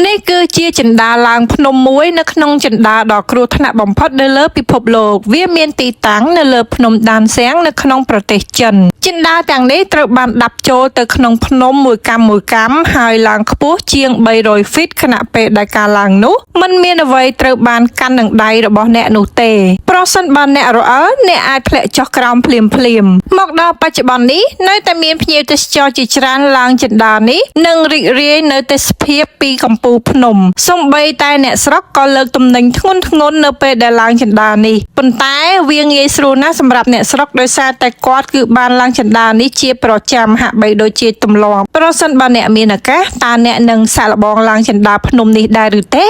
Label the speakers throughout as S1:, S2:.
S1: នេះគឺជាចិន្តាឡើងភ្នំមួយនៅក្នុងចិន្តាដ៏គ្រោះថ្នាក់បំផុតនៅលើពិភពលោកវាមានទីតាំងនៅលើភ្នំដានសៀងនៅក្នុងប្រទេសចិនចិន្តាទាំងនេះត្រូវបានដាប់ចូលទៅក្នុងភ្នំមួយកាំហើយឡើងខ្ពស់ជាង300 ហ្វីតខណៈពេលដែលការឡើងនោះមិនមានអ្វីត្រូវបានកាន់នឹងដៃរបស់អ្នកនោះទេប្រសិនបើអ្នករអិលអ្នកអាចធ្លាក់ចុះក្រោមភ្លាមមកដល់បច្ចុប្បន្ននេះនៅតែមានភ្ញៀវទេសចរជាច្រើនឡើងចិន្តានេះនិងរីករាយនៅទេសភាពពីកំពូលភ្នំសូម្បីតែអ្នកស្រុកក៏លើកទំនិញធ្ងន់នៅពេលដែលឡើងចិន្តានេះប៉ុន្តែវាងាយស្រួលណាស់សម្រាប់អ្នកស្រុកដោយសារតែគាត់គឺបានឡើងចិន្តានេះជាប្រចាំហាក់បីដូចជាទម្លាប់ប្រសិនបើអ្នកមានឱកាសតើអ្នកនឹងសាកល្បងឡើងចិន្តាភ្នំនេះដែរឬទេ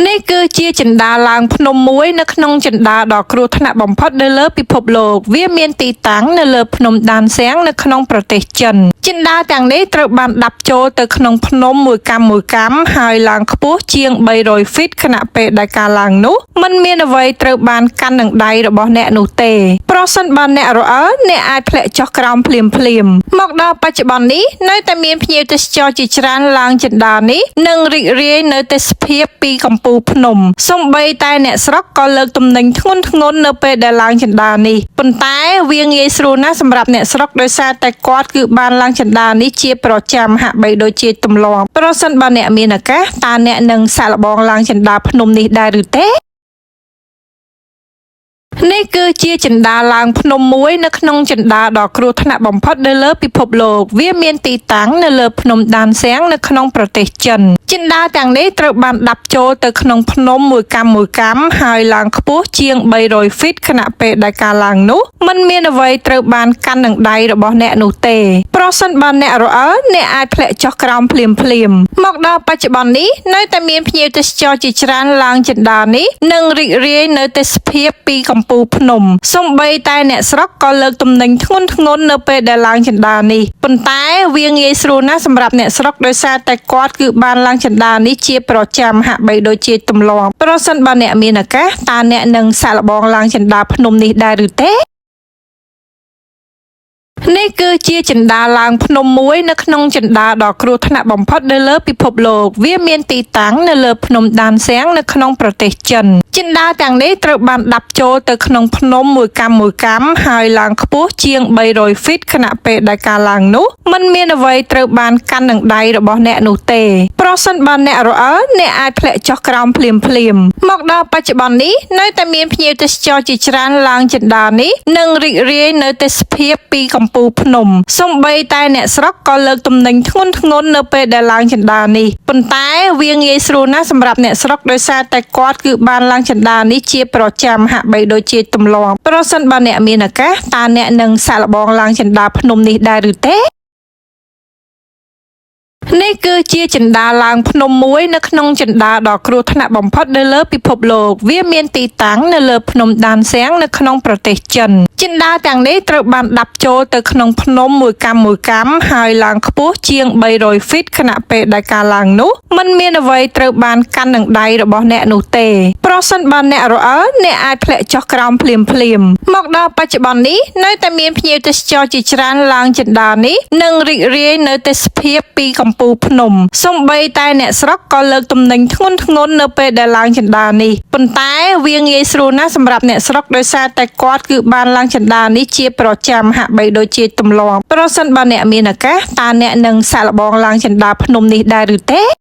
S1: នេះគឺជាចិន្តាឡើងភ្នំមួយនៅក្នុងចិន្តាដ៏គ្រោះថ្នាក់បំផុតនៅលើពិភពលោកវាមានទីតាំងនៅលើភ្នំដានសៀងនៅក្នុងប្រទេសចិនចិន្តាទាំងនេះត្រូវបានដាប់ចូលទៅក្នុងភ្នំមួយកាំហើយឡើងខ្ពស់ជាង300 ហ្វីតខណៈពេលដែលការឡើងនោះមិនមានអ្វីត្រូវបានកាន់នឹងដៃរបស់អ្នកនោះទេប្រសិនបើអ្នករអិលអ្នកអាចធ្លាក់ចុះក្រោមភ្លាមមកដល់បច្ចុប្បន្ននេះនៅតែមានភ្ញៀវទេសចរជាច្រើនឡើងចិន្តានេះនិងរីករាយនៅទេសភាពពីកំពូលភ្នំសូម្បីតែអ្នកស្រុកក៏លើកទំនិញធ្ងន់នៅពេលដែលឡើងចិន្តានេះប៉ុន្តែវាងាយស្រួលណាស់សម្រាប់អ្នកស្រុកដោយសារតែគាត់គឺបានឡើងចិន្តានេះជាប្រចាំហាក់បីដូចជាទម្លាប់ប្រសិនបើអ្នកមានឱកាសតើអ្នកនឹងសាកល្បងឡើងចិន្តាភ្នំនេះដែរឬទេនេះគឺជាចិន្តាឡើងភ្នំមួយនៅក្នុងចិន្តាដ៏គ្រោះថ្នាក់បំផុតនៅលើពិភពលោកវាមានទីតាំងនៅលើភ្នំដានសៀងនៅក្នុងប្រទេសចិនចិន្តាទាំងនេះត្រូវបានដាប់ចូលទៅក្នុងភ្នំមួយកាំហើយឡើងខ្ពស់ជាង300 ហ្វីតខណៈពេលដែលការឡើងនោះមិនមានអ្វីត្រូវបានកាន់នឹងដៃរបស់អ្នកនោះទេប្រសិនបើអ្នករអិលអ្នកអាចធ្លាក់ចុះក្រោមភ្លាមមកដល់បច្ចុប្បន្ននេះនៅតែមានភ្ញៀវទេសចរជាច្រើនឡើងចិន្តានេះនិងរីករាយនៅទេសភាពពីកំពូលភ្នំសូម្បីតែអ្នកស្រុកក៏លើកទំនិញធ្ងន់នៅពេលដែលឡើងចិន្តានេះប៉ុន្តែវាងាយស្រួលណាស់សម្រាប់អ្នកស្រុកដោយសារតែគាត់គឺបានឡើងចិន្តានេះជាប្រចាំហាក់បីដូចជាទម្លាប់ប្រសិនបើអ្នកមានឱកាសតើអ្នកនឹងសាកល្បងឡើងចិន្តាភ្នំនេះដែរឬទេនេះគឺជាចិន្តាឡើងភ្នំមួយនៅក្នុងចិន្តាដ៏គ្រោះថ្នាក់បំផុតនៅលើពិភពលោកវាមានទីតាំងនៅលើភ្នំដានសៀងនៅក្នុងប្រទេសចិនចិន្តាទាំងនេះត្រូវបានដាប់ចូលទៅក្នុងភ្នំមួយកាំហើយឡើងខ្ពស់ជាង300 ហ្វីតខណៈពេលដែលការឡើងនោះមិនមានអ្វីត្រូវបានកាន់នឹងដៃរបស់អ្នកនោះទេប្រសិនបើអ្នករអិលអ្នកអាចធ្លាក់ចុះក្រោមភ្លាមមកដល់បច្ចុប្បន្ននេះនៅតែមានភ្ញៀវទេសចរជាច្រើនឡើងចិន្តានេះនិងរីករាយនៅទេសភាពពីកំពូលភ្នំសូម្បីតែអ្នកស្រុកក៏លើកទំនិញធ្ងន់នៅពេលដែលឡើងចិន្តានេះប៉ុន្តែវាងាយស្រួលណាស់សម្រាប់អ្នកស្រុកដោយសារតែគាត់គឺបានឡើងចិន្តានេះជាប្រចាំហាក់បីដូចជាទម្លាប់ប្រសិនបើអ្នកមានឱកាសតើអ្នកនឹងសាកល្បងឡើងចិន្តាភ្នំនេះដែរឬទេនេះគឺជាចិន្តាឡើងភ្នំមួយនៅក្នុងចិន្តាដ៏គ្រោះថ្នាក់បំផុតនៅលើពិភពលោកវាមានទីតាំងនៅលើភ្នំដានសៀងនៅក្នុងប្រទេសចិនចិន្តាទាំងនេះត្រូវបានដាប់ចូលទៅក្នុងភ្នំមួយកាំហើយឡើងខ្ពស់ជាង300 ហ្វីតខណៈពេលដែលការឡើងនោះមិនមានអ្វីត្រូវបានកាន់នឹងដៃរបស់អ្នកនោះទេប្រសិនបើអ្នករអិលអ្នកអាចធ្លាក់ចុះក្រោមភ្លាមមកដល់បច្ចុប្បន្ននេះនៅតែមានភ្ញៀវទេសចរជាច្រើនឡើងចិន្តានេះនិងរីករាយនៅទេសភាពពីកំពូលភ្នំសូម្បីតែអ្នកស្រុកក៏លើកទំនិញធ្ងន់នៅពេលដែលឡើងចិន្តានេះប៉ុន្តែវាងាយស្រួលណាស់សម្រាប់អ្នកស្រុកដោយសារតែគាត់គឺបានឡើងចិន្តានេះជាប្រចាំហាក់បីដូចជាទម្លាប់ប្រសិនបើអ្នកមានឱកាសតើអ្នកនឹងសាកល្បងឡើងចិន្តាភ្នំនេះដែរឬទេ